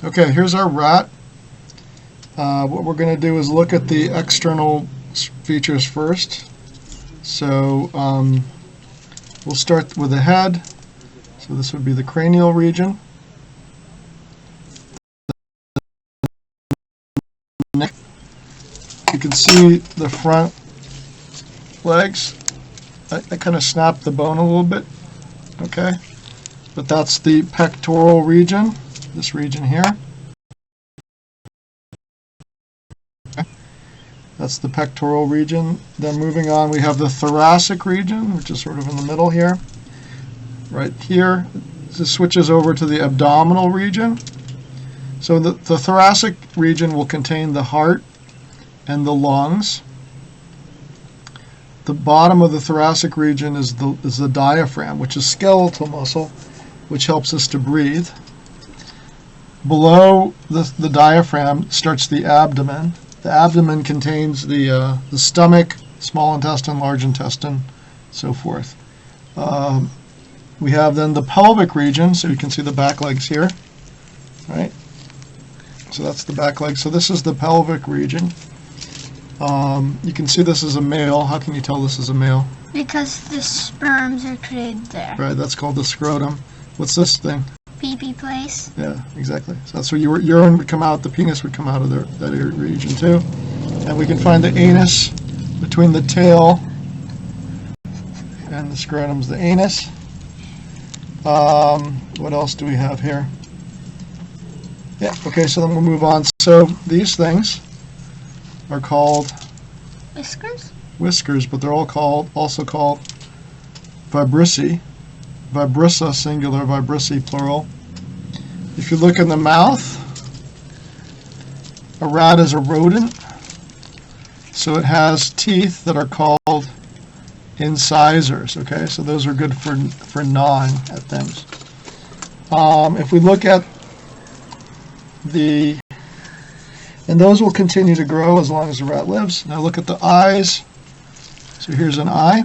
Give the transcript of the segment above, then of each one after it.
Okay, here's our rat. What we're going to do is look at the external features first. So we'll start with the head. So this would be the cranial region. Neck. You can see the front legs. I kind of snapped the bone a little bit. Okay, but that's the pectoral region. This region here. That's the pectoral region. Then moving on, we have the thoracic region, which is sort of in the middle here. Right here, this switches over to the abdominal region. So the thoracic region will contain the heart and the lungs. The bottom of the thoracic region is the diaphragm, which is skeletal muscle, which helps us to breathe. Below the diaphragm starts the abdomen. The abdomen contains the stomach, small intestine, large intestine, so forth. We have then the pelvic region, so you can see the back legs here, right? So that's the back leg. So this is the pelvic region. You can see this is a male. How can you tell this is a male? Because the sperms are created there. Right, that's called the scrotum. What's this thing? Pee-pee place. Yeah, exactly. So that's where urine would come out, the penis would come out of that region too. And we can find the anus between the tail and the scrotum's the anus. What else do we have here? Yeah, okay, so then we'll move on. So these things are called Whiskers? Whiskers, but they're also called vibrissae. Vibrissa singular, vibrissae plural. If you look in the mouth, a rat is a rodent, so it has teeth that are called incisors. Okay, so those are good for gnawing at things. If we look at and those will continue to grow as long as the rat lives. Now look at the eyes. So here's an eye.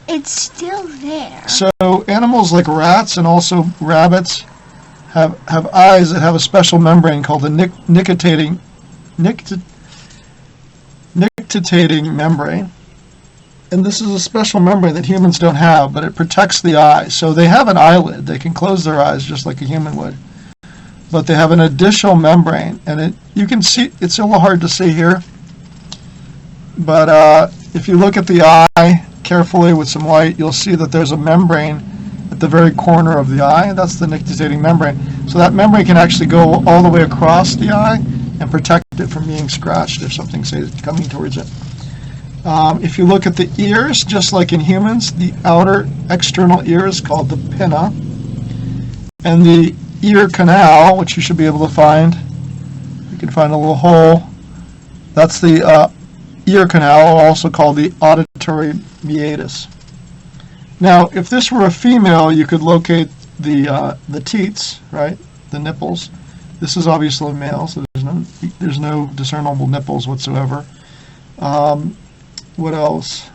It's still there. So animals like rats and also rabbits have eyes that have a special membrane called the nictitating membrane. And this is a special membrane that humans don't have, but it protects the eye. So they have an eyelid. They can close their eyes just like a human would. But they have an additional membrane, and you can see, it's a little hard to see here, but if you look at the eye carefully with some light, you'll see that there's a membrane at the very corner of the eye. That's the nictitating membrane. So that membrane can actually go all the way across the eye and protect it from being scratched if something, say, is coming towards it. If you look at the ears, just like in humans, the outer external ear is called the pinna, and the ear canal, which you should be able to find, you can find a little hole, that's the ear canal, also called the auditory meatus. Now, if this were a female, you could locate the teats, right, the nipples. This is obviously a male, so there's no discernible nipples whatsoever. What else?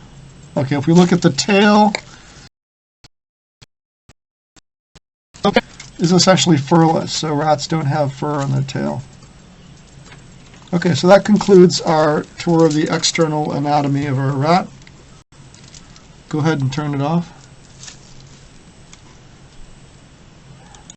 Okay, if we look at the tail, okay, is essentially furless, so rats don't have fur on their tail. Okay, so that concludes our tour of the external anatomy of our rat. Go ahead and turn it off.